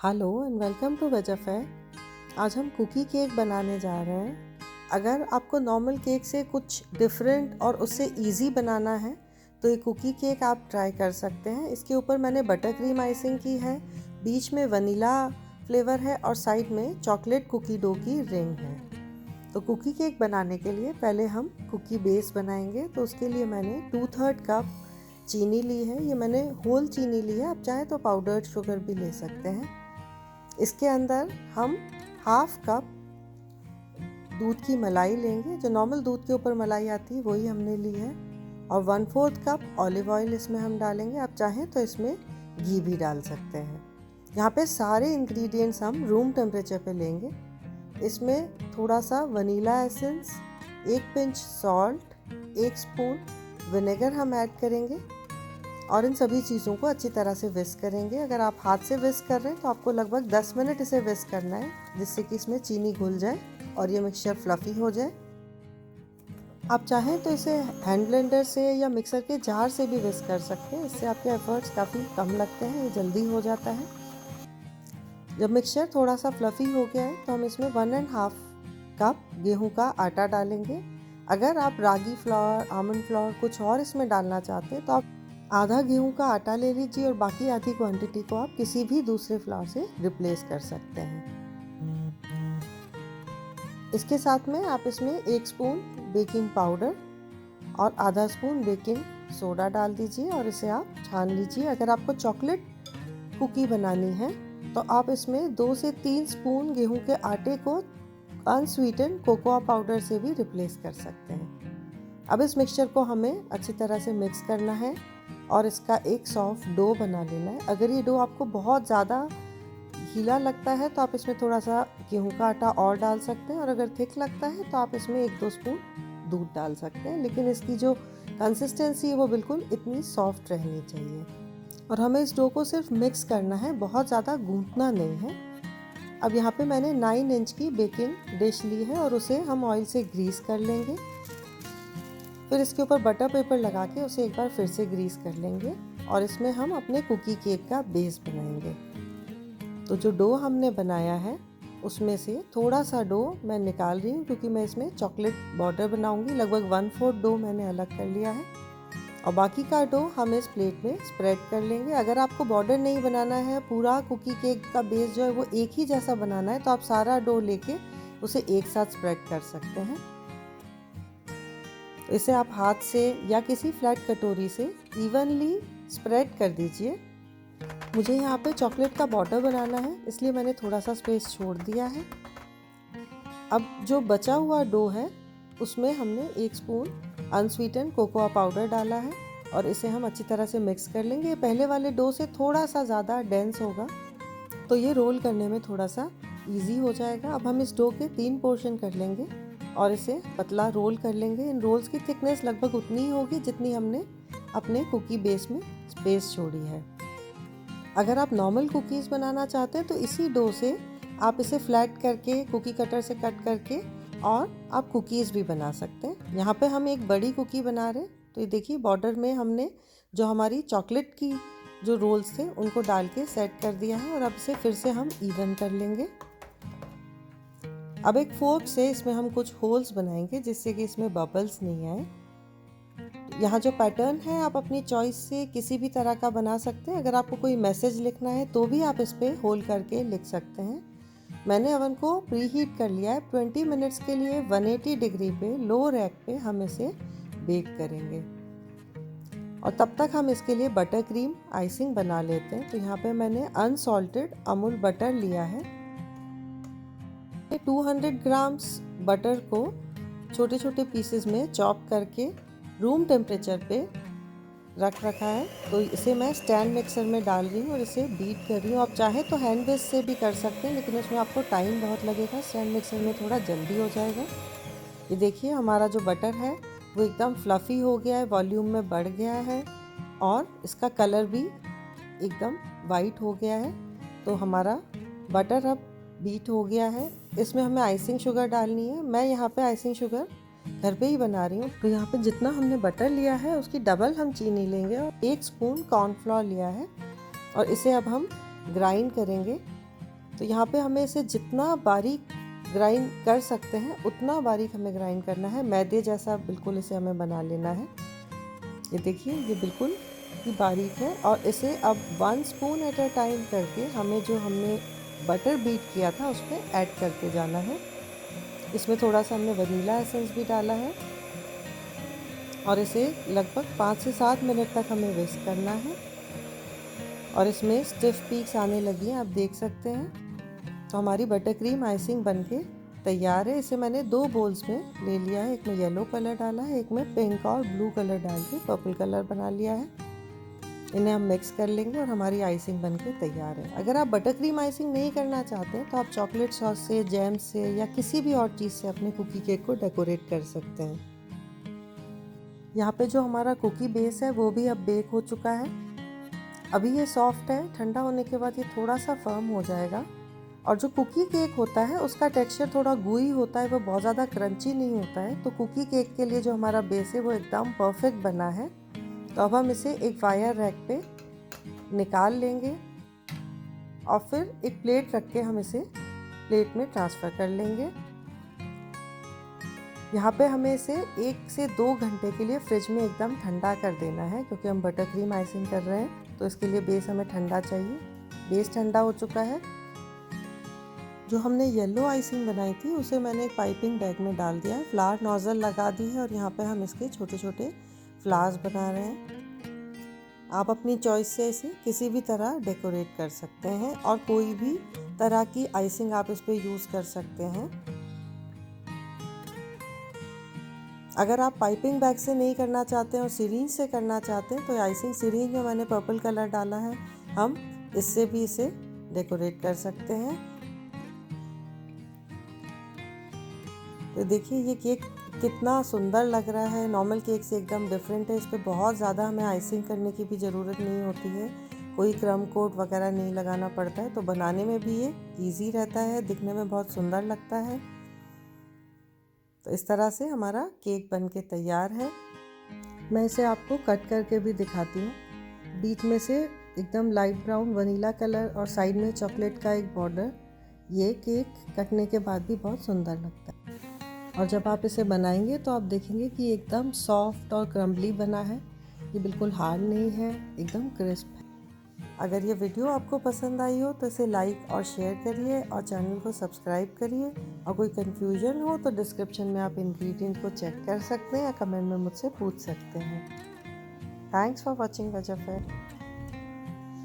Hello and welcome to veg affair. आज हम cookie cake बनाने जा रहे हैं। अगर आपको नॉर्मल केक से कुछ डिफरेंट और उससे इजी बनाना है तो ये कुकी केक आप ट्राई कर सकते हैं। इसके ऊपर मैंने बटर क्रीम आइसिंग की है, बीच में वनीला फ्लेवर है और साइड में चॉकलेट कुकी डो की रिंग है। तो कुकी केक बनाने के लिए पहले हम कुकी बेस बनाएंगे। तो उसके लिए मैंने 2/3 कप चीनी ली है। ये मैंने होल चीनी ली है, आप चाहें तो पाउडर्ड शुगर भी ले सकते हैं। इसके अंदर हम हाफ कप दूध की मलाई लेंगे, जो नॉर्मल दूध के ऊपर मलाई आती है वही हमने ली है, और 1/4 कप ऑलिव ऑयल इसमें हम डालेंगे। आप चाहें तो इसमें घी भी डाल सकते हैं। यहाँ पे सारे इंग्रेडिएंट्स हम रूम टेम्परेचर पे लेंगे। इसमें थोड़ा सा vanilla essence, 1 pinch salt, 1 spoon vinegar हम ऐड करेंगे और इन सभी चीज़ों को अच्छी तरह से विस्क करेंगे। अगर आप हाथ से विस्क कर रहे हैं तो आपको लगभग 10 मिनट इसे विस्क करना है, जिससे कि इसमें चीनी घुल जाए और ये मिक्सचर फ्लफ़ी हो जाए। आप चाहें तो इसे हैंड ब्लेंडर से या मिक्सर के जार से भी विस्क कर सकते हैं। इससे आपके एफर्ट्स काफ़ी कम लगते हैं, ये जल्दी हो जाता है। जब मिक्सचर थोड़ा सा फ्लफ़ी हो गया है तो हम इसमें 1.5 कप गेहूँ का आटा डालेंगे। अगर आप रागी फ्लावर, आमंड फ्लावर कुछ और इसमें डालना चाहते हैं तो आप आधा गेहूं का आटा ले लीजिए और बाकी आधी क्वांटिटी को आप किसी भी दूसरे फ्लावर से रिप्लेस कर सकते हैं। इसके साथ में आप इसमें 1 स्पून बेकिंग पाउडर और आधा स्पून बेकिंग सोडा डाल दीजिए और इसे आप छान लीजिए। अगर आपको चॉकलेट कुकी बनानी है तो आप इसमें 2 से 3 स्पून गेहूं के आटे को अनस्वीटेंड कोकोआ पाउडर से भी रिप्लेस कर सकते हैं। अब इस मिक्सचर को हमें अच्छी तरह से मिक्स करना है और इसका एक सॉफ्ट डो बना लेना है। अगर ये डो आपको बहुत ज़्यादा गीला लगता है तो आप इसमें थोड़ा सा गेहूं का आटा और डाल सकते हैं, और अगर थिक लगता है तो आप इसमें 1-2 स्पून दूध डाल सकते हैं। लेकिन इसकी जो कंसिस्टेंसी है वो बिल्कुल इतनी सॉफ्ट रहनी चाहिए। और हमें इस डो को सिर्फ मिक्स करना है, बहुत ज़्यादा गूंथना नहीं है। अब यहाँ पे मैंने 9 इंच की बेकिंग डिश ली है और उसे हम ऑयल से ग्रीस कर लेंगे। फिर इसके ऊपर बटर पेपर लगा के उसे एक बार फिर से ग्रीस कर लेंगे और इसमें हम अपने कुकी केक का बेस बनाएंगे। तो जो डो हमने बनाया है उसमें से थोड़ा सा डो मैं निकाल रही हूँ, क्योंकि मैं इसमें चॉकलेट बॉर्डर बनाऊंगी। लगभग 1/4 डो मैंने अलग कर लिया है और बाकी का डो हम इस प्लेट में स्प्रेड कर लेंगे। अगर आपको बॉर्डर नहीं बनाना है, पूरा कुकी केक का बेस जो है वो एक ही जैसा बनाना है, तो आप सारा डो लेके उसे एक साथ स्प्रेड कर सकते हैं। तो इसे आप हाथ से या किसी फ्लैट कटोरी से इवनली स्प्रेड कर दीजिए। मुझे यहाँ पे चॉकलेट का बॉर्डर बनाना है, इसलिए मैंने थोड़ा सा स्पेस छोड़ दिया है। अब जो बचा हुआ डो है उसमें हमने 1 स्पून अनस्वीटेंड कोकोआ पाउडर डाला है और इसे हम अच्छी तरह से मिक्स कर लेंगे। पहले वाले डो से थोड़ा सा ज़्यादा डेंस होगा, तो ये रोल करने में थोड़ा सा ईजी हो जाएगा। अब हम इस डो के 3 पोर्शन कर लेंगे और इसे पतला रोल कर लेंगे। इन रोल्स की थिकनेस लगभग उतनी ही होगी जितनी हमने अपने कुकी बेस में स्पेस छोड़ी है। अगर आप नॉर्मल कुकीज़ बनाना चाहते हैं तो इसी डो से आप इसे फ्लैट करके कुकी कटर से कट करके और आप कुकीज़ भी बना सकते हैं। यहाँ पे हम एक बड़ी कुकी बना रहे हैं, तो ये देखिए बॉर्डर में हमने जो हमारी चॉकलेट की जो रोल्स थे उनको डाल के सेट कर दिया है और अब इसे फिर से हम इवन कर लेंगे। अब एक फोर्क से इसमें हम कुछ होल्स बनाएंगे जिससे कि इसमें बबल्स नहीं आए। यहाँ जो पैटर्न है आप अपनी चॉइस से किसी भी तरह का बना सकते हैं। अगर आपको कोई मैसेज लिखना है तो भी आप इस पर होल करके लिख सकते हैं। मैंने ओवन को प्री हीट कर लिया है। 20 मिनट्स के लिए 180 डिग्री पे लो रैक पे हम इसे बेक करेंगे और तब तक हम इसके लिए बटर क्रीम आइसिंग बना लेते हैं। तो यहाँ पे मैंने अनसॉल्टेड अमूल बटर लिया है। 200 ग्राम्स बटर को छोटे छोटे पीसेस में चॉप करके रूम टेम्परेचर पे रख रखा है। तो इसे मैं स्टैंड मिक्सर में डाल रही हूँ और इसे बीट कर रही हूँ। आप चाहे तो हैंड विस्क से भी कर सकते हैं, लेकिन उसमें आपको टाइम बहुत लगेगा। स्टैंड मिक्सर में थोड़ा जल्दी हो जाएगा। ये देखिए हमारा जो बटर है वो एकदम फ्लफ़ी हो गया है, वॉल्यूम में बढ़ गया है और इसका कलर भी एकदम वाइट हो गया है। तो हमारा बटर अब बीट हो गया है। इसमें हमें आइसिंग शुगर डालनी है। मैं यहाँ पे आइसिंग शुगर घर पे ही बना रही हूँ। तो यहाँ पे जितना हमने बटर लिया है उसकी डबल हम चीनी लेंगे और 1 स्पून कॉर्नफ्लोर लिया है और इसे अब हम ग्राइंड करेंगे तो यहाँ पे हमें इसे जितना बारीक ग्राइंड कर सकते हैं उतना बारीक हमें ग्राइंड करना है। मैदे जैसा बिल्कुल इसे हमें बना लेना है। ये देखिए ये बिल्कुल ही बारीक है और इसे अब 1 स्पून एट अ टाइम करके हमें जो हमने बटर बीट किया था उसमें ऐड करके जाना है। इसमें थोड़ा सा हमने वनीला एसेंस भी डाला है और इसे लगभग 5 से 7 मिनट तक हमें विस्क करना है। और इसमें स्टिफ पीक्स आने लगी हैं, आप देख सकते हैं। तो हमारी बटर क्रीम आइसिंग बनके तैयार है। इसे मैंने 2 बोल्स में ले लिया है, एक में येलो कलर डाला है, एक में पिंक और ब्लू कलर डाल के पर्पल कलर बना लिया है। इन्हें हम मिक्स कर लेंगे और हमारी आइसिंग बनके तैयार है। अगर आप बटर क्रीम आइसिंग नहीं करना चाहते हैं तो आप चॉकलेट सॉस से, जैम से या किसी भी और चीज़ से अपने कुकी केक को डेकोरेट कर सकते हैं। यहाँ पे जो हमारा कुकी बेस है वो भी अब बेक हो चुका है। अभी ये सॉफ्ट है, ठंडा होने के बाद ये थोड़ा सा फर्म हो जाएगा। और जो कुकी केक होता है उसका टेक्सचर थोड़ा gooey होता है, वो बहुत ज़्यादा क्रंची नहीं होता है। तो कुकी केक के लिए जो हमारा बेस है वो एकदम परफेक्ट बना है। तो अब हम इसे एक वायर रैक पे निकाल लेंगे और फिर एक प्लेट रख के हम इसे प्लेट में ट्रांसफ़र कर लेंगे। यहाँ पे हमें इसे 1 से 2 घंटे के लिए फ्रिज में एकदम ठंडा कर देना है, क्योंकि हम बटर क्रीम आइसिंग कर रहे हैं तो इसके लिए बेस हमें ठंडा चाहिए। बेस ठंडा हो चुका है। जो हमने येलो आइसिंग बनाई थी उसे मैंने एक पाइपिंग बैग में डाल दिया है, फ्लावर नोज़ल लगा दी है और यहाँ पे हम इसके छोटे छोटे फ्लावर्स बना रहे हैं। आप अपनी चॉइस से इसे किसी भी तरह डेकोरेट कर सकते हैं और कोई भी तरह की आइसिंग आप इस पर यूज़ कर सकते हैं। अगर आप पाइपिंग बैग से नहीं करना चाहते हैं और सिरिंज से करना चाहते हैं तो आइसिंग सिरिंज में मैंने पर्पल कलर डाला है, हम इससे भी इसे डेकोरेट कर सकते हैं। तो देखिए ये केक कितना सुंदर लग रहा है, नॉर्मल केक से एकदम डिफरेंट है। इस पर बहुत ज़्यादा हमें आइसिंग करने की भी ज़रूरत नहीं होती है, कोई क्रम कोट वगैरह नहीं लगाना पड़ता है। तो बनाने में भी ये इजी रहता है, दिखने में बहुत सुंदर लगता है। तो इस तरह से हमारा केक बन के तैयार है। मैं इसे आपको कट करके भी दिखाती हूँ। बीच में से एकदम लाइट ब्राउन वनीला कलर और साइड में चॉकलेट का एक बॉर्डर। ये केक कटने के बाद भी बहुत सुंदर लगता है और जब आप इसे बनाएंगे तो आप देखेंगे कि एकदम सॉफ्ट और क्रम्बली बना है। ये बिल्कुल हार्ड नहीं है, एकदम क्रिस्प है। अगर ये वीडियो आपको पसंद आई हो तो इसे लाइक और शेयर करिए और चैनल को सब्सक्राइब करिए। और कोई कन्फ्यूजन हो तो डिस्क्रिप्शन में आप इंग्रेडिएंट को चेक कर सकते हैं या कमेंट में मुझसे पूछ सकते हैं। थैंक्स फॉर वॉचिंग वेजा फेयर।